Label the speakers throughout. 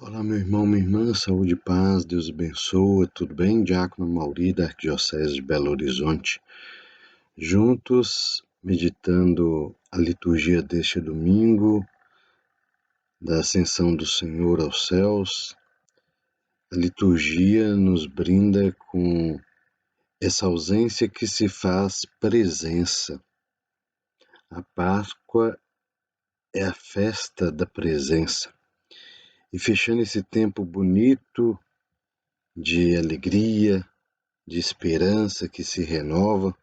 Speaker 1: Olá, meu irmão, minha irmã, saúde e paz, Deus abençoe, tudo bem? Diácono Mauri, da Arquidiocese de Belo Horizonte. Juntos, meditando a liturgia deste domingo, da Ascensão do Senhor aos céus, a liturgia nos brinda com essa ausência que se faz presença. A Páscoa é a festa da presença. E fechando esse tempo bonito de alegria, de esperança que se renova,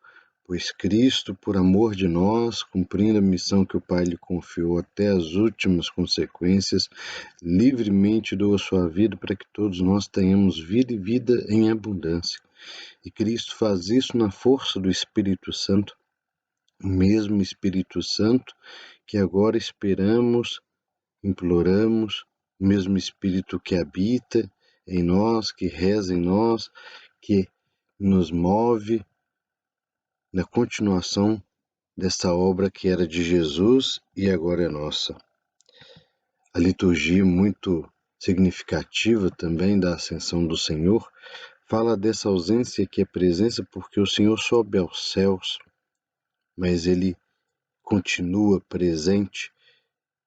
Speaker 1: pois Cristo, por amor de nós, cumprindo a missão que o Pai lhe confiou até as últimas consequências, livremente doa sua vida para que todos nós tenhamos vida e vida em abundância. E Cristo faz isso na força do Espírito Santo, o mesmo Espírito Santo que agora esperamos, imploramos, o mesmo Espírito que habita em nós, que reza em nós, que nos move na continuação desta obra que era de Jesus e agora é nossa. A liturgia, muito significativa também da Ascensão do Senhor, fala dessa ausência que é presença porque o Senhor sobe aos céus, mas Ele continua presente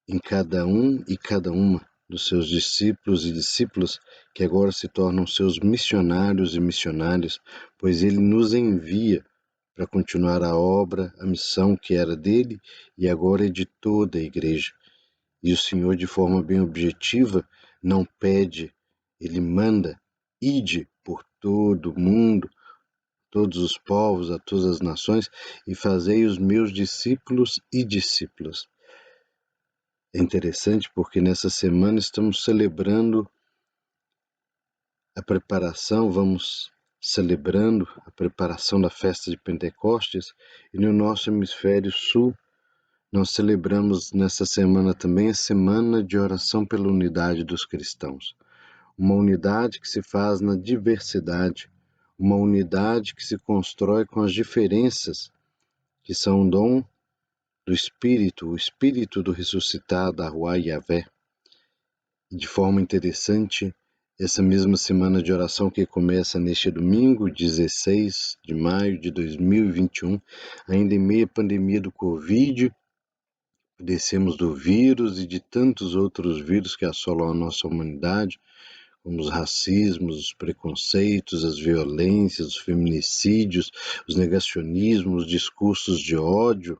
Speaker 1: em cada um e cada uma dos seus discípulos e discípulas que agora se tornam seus missionários e missionárias, pois Ele nos envia para continuar a obra, a missão que era dele e agora é de toda a igreja. E o Senhor, de forma bem objetiva, não pede, ele manda, ide por todo o mundo, todos os povos, a todas as nações, e fazei os meus discípulos e discípulas. É interessante porque nessa semana estamos celebrando a preparação, vamos celebrando a preparação da festa de Pentecostes, e no nosso hemisfério sul nós celebramos nessa semana também a Semana de Oração pela Unidade dos Cristãos. Uma unidade que se faz na diversidade, uma unidade que se constrói com as diferenças, que são um dom do Espírito, o Espírito do ressuscitado, Arruá Yahvé. E de forma interessante, essa mesma semana de oração que começa neste domingo, 16 de maio de 2021, ainda em meio à pandemia do Covid, padecemos do vírus e de tantos outros vírus que assolam a nossa humanidade, como os racismos, os preconceitos, as violências, os feminicídios, os negacionismos, os discursos de ódio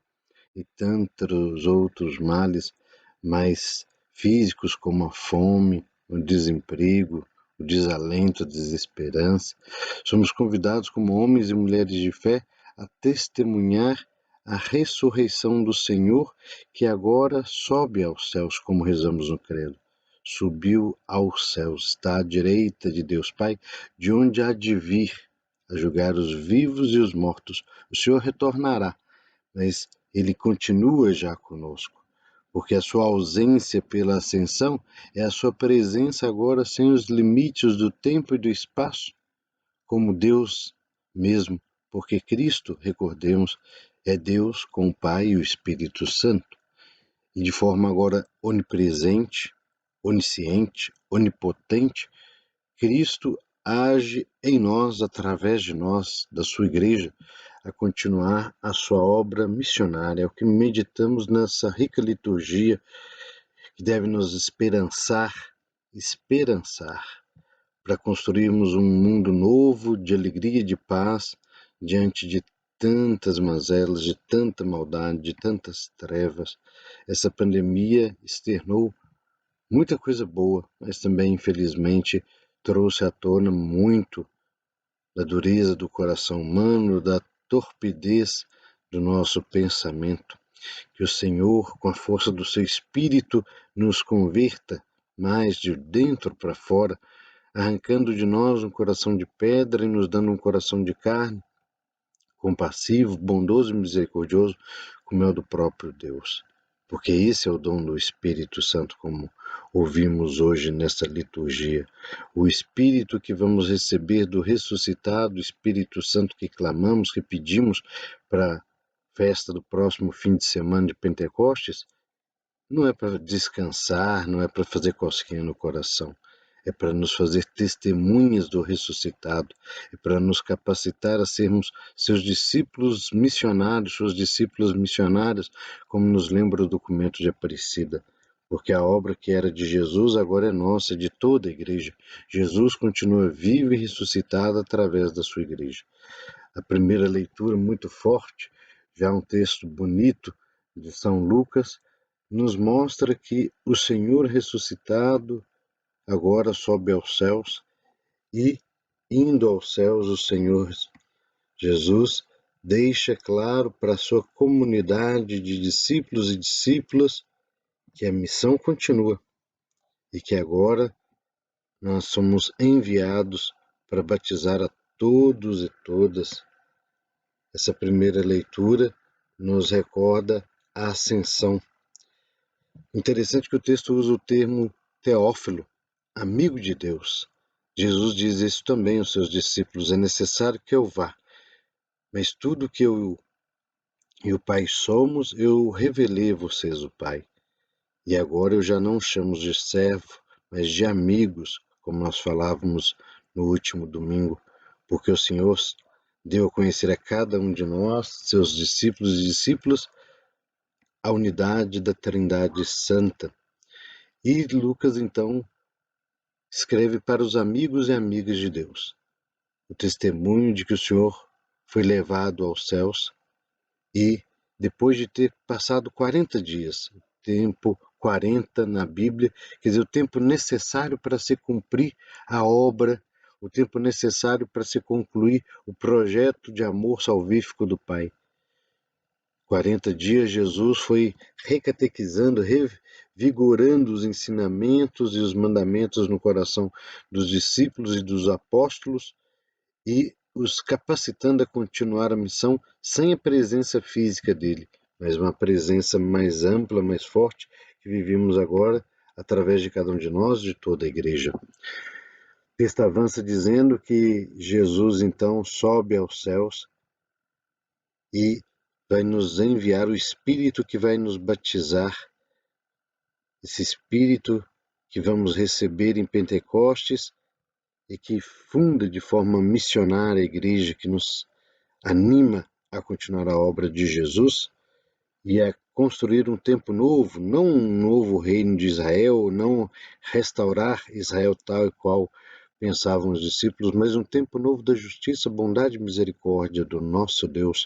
Speaker 1: e tantos outros males mais físicos como a fome, o desemprego, o desalento, a desesperança. Somos convidados como homens e mulheres de fé a testemunhar a ressurreição do Senhor, que agora sobe aos céus, como rezamos no credo. Subiu aos céus, está à direita de Deus Pai, de onde há de vir a julgar os vivos e os mortos. O Senhor retornará, mas Ele continua já conosco, porque a sua ausência pela ascensão é a sua presença agora sem os limites do tempo e do espaço, como Deus mesmo, porque Cristo, recordemos, é Deus com o Pai e o Espírito Santo, e de forma agora onipresente, onisciente, onipotente, Cristo age em nós, através de nós, da sua igreja, a continuar a sua obra missionária. É o que meditamos nessa rica liturgia que deve nos esperançar, para construirmos um mundo novo de alegria e de paz diante de tantas mazelas, de tanta maldade, de tantas trevas. Essa pandemia externou muita coisa boa, mas também, infelizmente, trouxe à tona muito da dureza do coração humano, da torpidez do nosso pensamento. Que o Senhor, com a força do seu Espírito, nos converta mais de dentro para fora, arrancando de nós um coração de pedra e nos dando um coração de carne, compassivo, bondoso e misericordioso, como é o do próprio Deus. Porque esse é o dom do Espírito Santo, como ouvimos hoje nesta liturgia. O Espírito que vamos receber do ressuscitado, o Espírito Santo que clamamos, que pedimos para a festa do próximo fim de semana de Pentecostes, não é para descansar, não é para fazer cosquinha no coração. É para nos fazer testemunhas do ressuscitado, é para nos capacitar a sermos seus discípulos missionários, suas discípulas missionárias, como nos lembra o documento de Aparecida. Porque a obra que era de Jesus agora é nossa, de toda a igreja. Jesus continua vivo e ressuscitado através da sua igreja. A primeira leitura, muito forte, já um texto bonito de São Lucas, nos mostra que o Senhor ressuscitado agora sobe aos céus e, indo aos céus, o Senhor Jesus deixa claro para a sua comunidade de discípulos e discípulas que a missão continua e que agora nós somos enviados para batizar a todos e todas. Essa primeira leitura nos recorda a ascensão. Interessante que o texto usa o termo Teófilo, amigo de Deus. Jesus diz isso também aos seus discípulos: é necessário que eu vá, mas tudo que eu e o Pai somos, eu revelei a vocês o Pai. E agora eu já não chamo de servo, mas de amigos, como nós falávamos no último domingo, porque o Senhor deu a conhecer a cada um de nós, seus discípulos e discípulas, a unidade da Trindade Santa. E Lucas, então, escreve para os amigos e amigas de Deus o testemunho de que o Senhor foi levado aos céus e, depois de ter passado 40 dias, tempo 40 na Bíblia, quer dizer, o tempo necessário para se cumprir a obra, o tempo necessário para se concluir o projeto de amor salvífico do Pai. 40 dias Jesus foi recatequizando, revigorando os ensinamentos e os mandamentos no coração dos discípulos e dos apóstolos e os capacitando a continuar a missão sem a presença física dele, mas uma presença mais ampla, mais forte, que vivemos agora através de cada um de nós, de toda a igreja. O texto avança dizendo que Jesus então sobe aos céus e vai nos enviar o Espírito que vai nos batizar, esse Espírito que vamos receber em Pentecostes e que funda de forma missionária a igreja, que nos anima a continuar a obra de Jesus e a construir um tempo novo, não um novo reino de Israel, não restaurar Israel tal e qual pensavam os discípulos, mas um tempo novo da justiça, bondade e misericórdia do nosso Deus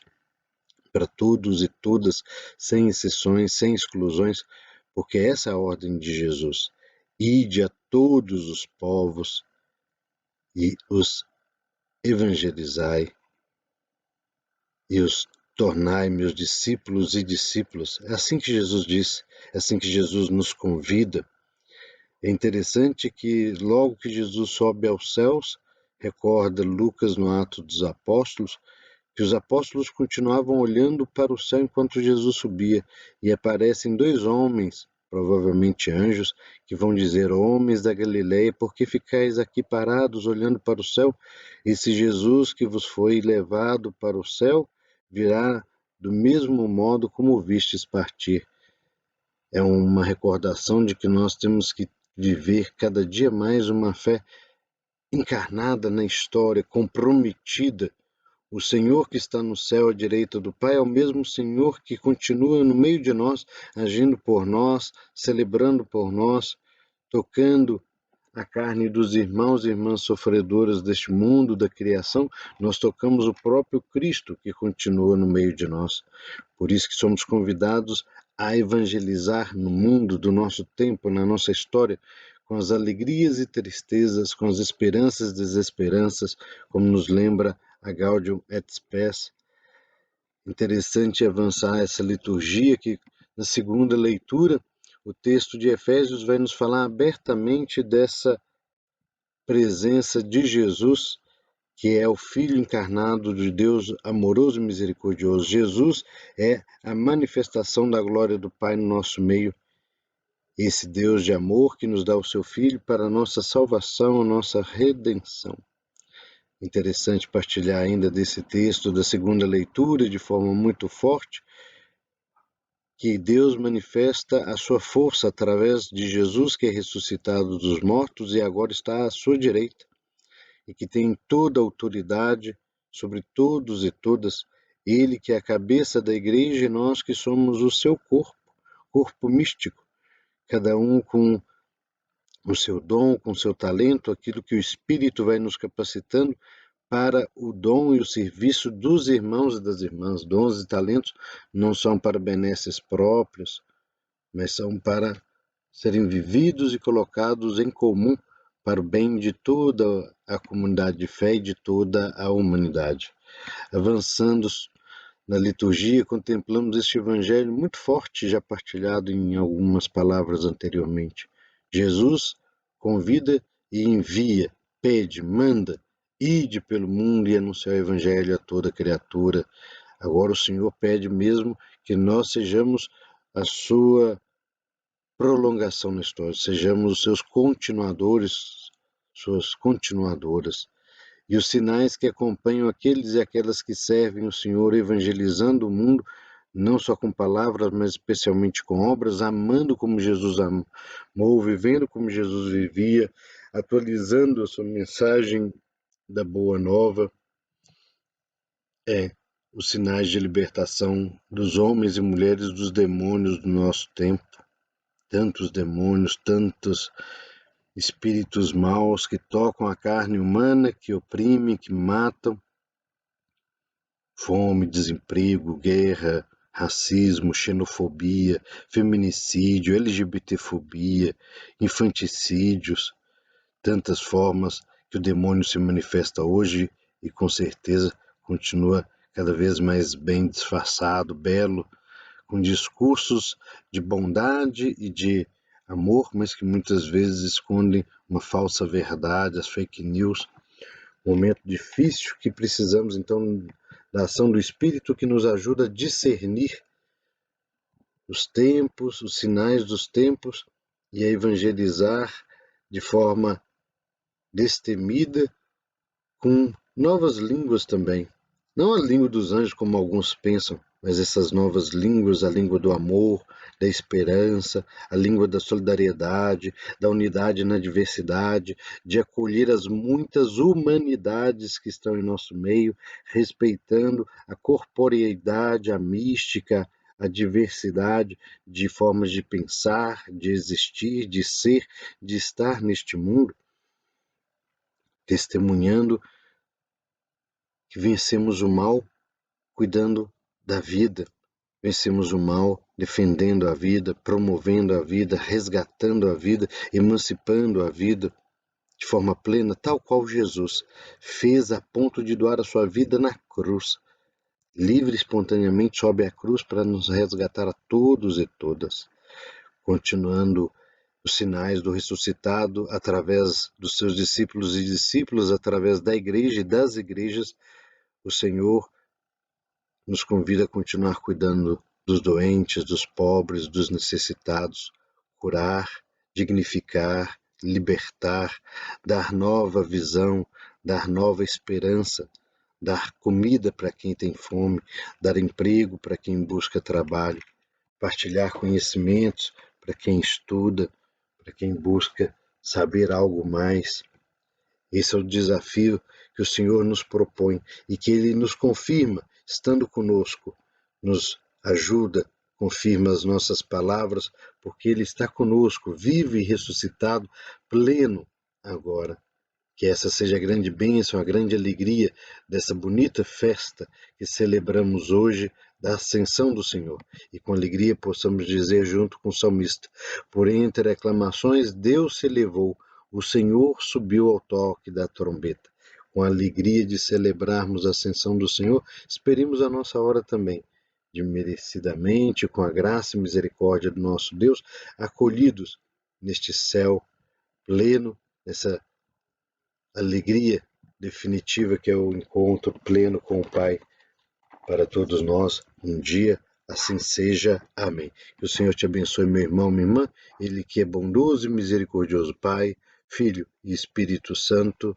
Speaker 1: para todos e todas, sem exceções, sem exclusões, porque essa é a ordem de Jesus. Ide a todos os povos e os evangelizai e os tornai meus discípulos e discípulas. É assim que Jesus diz, é assim que Jesus nos convida. É interessante que logo que Jesus sobe aos céus, recorda Lucas no Ato dos Apóstolos, que os apóstolos continuavam olhando para o céu enquanto Jesus subia, e aparecem dois homens, provavelmente anjos, que vão dizer: homens da Galileia, por que ficais aqui parados olhando para o céu? Esse Jesus que vos foi levado para o céu virá do mesmo modo como o vistes partir. É uma recordação de que nós temos que viver cada dia mais uma fé encarnada na história, comprometida. O Senhor que está no céu à direita do Pai é o mesmo Senhor que continua no meio de nós, agindo por nós, celebrando por nós, tocando a carne dos irmãos e irmãs sofredoras deste mundo, da criação. Nós tocamos o próprio Cristo que continua no meio de nós. Por isso que somos convidados a evangelizar no mundo do nosso tempo, na nossa história, com as alegrias e tristezas, com as esperanças e desesperanças, como nos lembra a Gaudium et Spes. Interessante avançar essa liturgia que, na segunda leitura, o texto de Efésios vai nos falar abertamente dessa presença de Jesus, que é o Filho encarnado de Deus amoroso e misericordioso. Jesus é a manifestação da glória do Pai no nosso meio. Esse Deus de amor que nos dá o seu Filho para a nossa salvação, a nossa redenção. Interessante partilhar ainda desse texto da segunda leitura de forma muito forte, que Deus manifesta a sua força através de Jesus, que é ressuscitado dos mortos e agora está à sua direita, e que tem toda a autoridade sobre todos e todas. Ele que é a cabeça da igreja e nós que somos o seu corpo místico, cada um com o seu dom, com o seu talento, aquilo que o Espírito vai nos capacitando para o dom e o serviço dos irmãos e das irmãs. Dons e talentos não são para benesses próprios, mas são para serem vividos e colocados em comum para o bem de toda a comunidade de fé e de toda a humanidade. Avançando na liturgia, contemplamos este evangelho muito forte, já partilhado em algumas palavras anteriormente. Jesus convida e envia, pede, manda, ide pelo mundo e anunciar o evangelho a toda criatura. Agora o Senhor pede mesmo que nós sejamos a sua prolongação na história, sejamos os seus continuadores, suas continuadoras. E os sinais que acompanham aqueles e aquelas que servem o Senhor, evangelizando o mundo, não só com palavras, mas especialmente com obras, amando como Jesus amou, vivendo como Jesus vivia, atualizando a sua mensagem da Boa Nova, os sinais de libertação dos homens e mulheres dos demônios do nosso tempo. Tantos demônios, tantos espíritos maus que tocam a carne humana, que oprimem, que matam. Fome, desemprego, guerra, racismo, xenofobia, feminicídio, LGBTfobia, infanticídios, tantas formas que o demônio se manifesta hoje e com certeza continua cada vez mais bem disfarçado, belo, com discursos de bondade e de amor, mas que muitas vezes escondem uma falsa verdade, as fake news. Momento difícil que precisamos então da ação do Espírito que nos ajuda a discernir os tempos, os sinais dos tempos e a evangelizar de forma destemida com novas línguas também. Não a língua dos anjos como alguns pensam, mas essas novas línguas, a língua do amor, da esperança, a língua da solidariedade, da unidade na diversidade, de acolher as muitas humanidades que estão em nosso meio, respeitando a corporeidade, a mística, a diversidade de formas de pensar, de existir, de ser, de estar neste mundo, testemunhando que vencemos o mal cuidando da vida, vencemos o mal defendendo a vida, promovendo a vida, resgatando a vida, emancipando a vida de forma plena, tal qual Jesus fez a ponto de doar a sua vida na cruz. Livre e espontaneamente sobe a cruz para nos resgatar a todos e todas, continuando os sinais do ressuscitado através dos seus discípulos e discípulas, através da igreja e das igrejas. O Senhor nos convida a continuar cuidando dos doentes, dos pobres, dos necessitados, curar, dignificar, libertar, dar nova visão, dar nova esperança, dar comida para quem tem fome, dar emprego para quem busca trabalho, partilhar conhecimentos para quem estuda, para quem busca saber algo mais. Esse é o desafio que o Senhor nos propõe e que Ele nos confirma, estando conosco, nos ajuda, confirma as nossas palavras, porque Ele está conosco, vivo e ressuscitado, pleno agora. Que essa seja a grande bênção, a grande alegria dessa bonita festa que celebramos hoje da ascensão do Senhor. E com alegria possamos dizer junto com o salmista: por entre aclamações Deus se elevou, o Senhor subiu ao toque da trombeta. Com a alegria de celebrarmos a ascensão do Senhor, esperemos a nossa hora também, de merecidamente, com a graça e misericórdia do nosso Deus, acolhidos neste céu pleno, nessa alegria definitiva que é o encontro pleno com o Pai para todos nós um dia. Assim seja. Amém. Que o Senhor te abençoe, meu irmão, minha irmã, Ele que é bondoso e misericordioso, Pai, Filho e Espírito Santo.